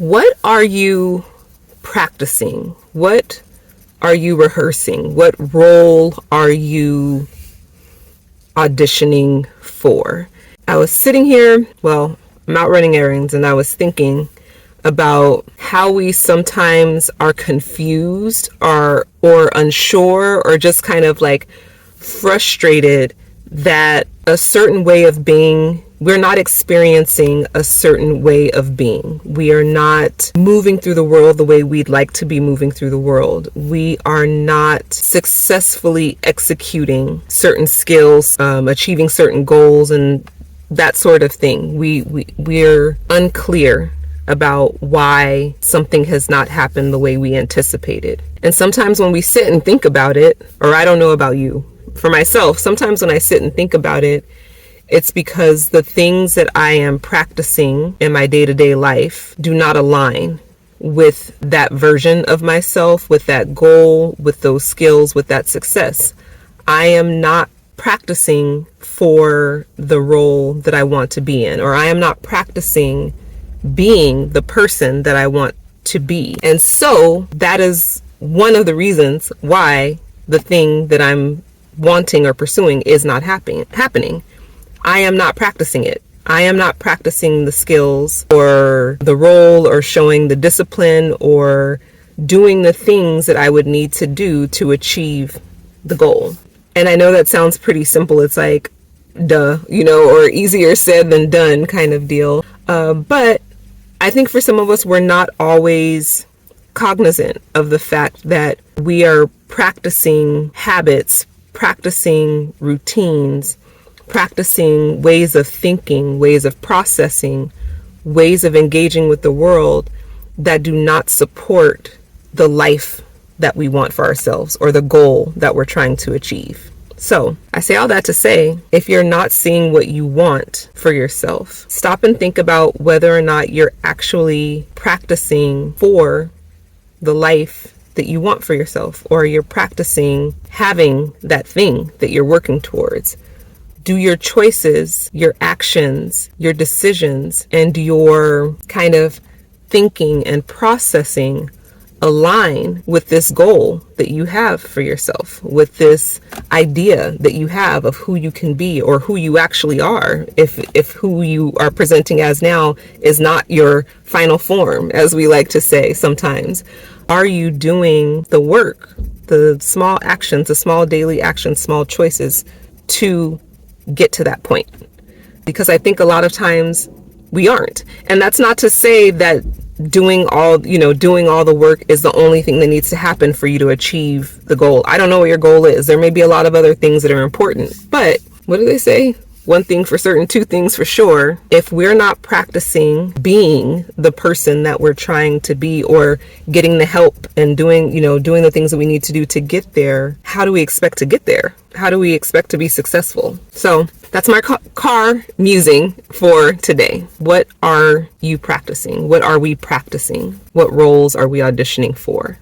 What are you practicing? What are you rehearsing? What role are you auditioning for? I was sitting here, I'm out running errands, and I was thinking about how we sometimes are confused or unsure or just kind of like frustrated that a certain way of being, we're not experiencing a certain way of being. We are not moving through the world the way we'd like to be moving through the world. We are not successfully executing certain skills, achieving certain goals, and that sort of thing. We're unclear about why something has not happened the way we anticipated. And sometimes when we sit and think about it, or I don't know about you, for myself, sometimes when I sit and think about it, it's because the things that I am practicing in my day-to-day life do not align with that version of myself, with that goal, with those skills, with that success. I am not practicing for the role that I want to be in, or I am not practicing being the person that I want to be. And so that is one of the reasons why the thing that I'm wanting or pursuing is not happening. I am not practicing it. I am not practicing the skills or the role or showing the discipline or doing the things that I would need to do to achieve the goal. And I know that sounds pretty simple. It's like, duh, or easier said than done kind of deal. But I think for some of us, we're not always cognizant of the fact that we are practicing habits, practicing routines, practicing ways of thinking, ways of processing, ways of engaging with the world that do not support the life that we want for ourselves or the goal that we're trying to achieve. So I say all that to say, if you're not seeing what you want for yourself, stop and think about whether or not you're actually practicing for the life that you want for yourself, or you're practicing having that thing that you're working towards. Do your choices, your actions, your decisions, and your kind of thinking and processing align with this goal that you have for yourself, with this idea that you have of who you can be or who you actually are, if who you are presenting as now is not your final form, as we like to say sometimes. Are you doing the work, the small actions, the small daily actions, small choices to get to that point? Because I think a lot of times we aren't. And that's not to say that doing all the work is the only thing that needs to happen for you to achieve the goal. I don't know what your goal is. There may be a lot of other things that are important, but what do they say? One thing for certain, two things for sure. If we're not practicing being the person that we're trying to be, or getting the help and doing the things that we need to do to get there, how do we expect to get there? How do we expect to be successful? So that's my car musing for today. What are you practicing? What are we practicing? What roles are we auditioning for?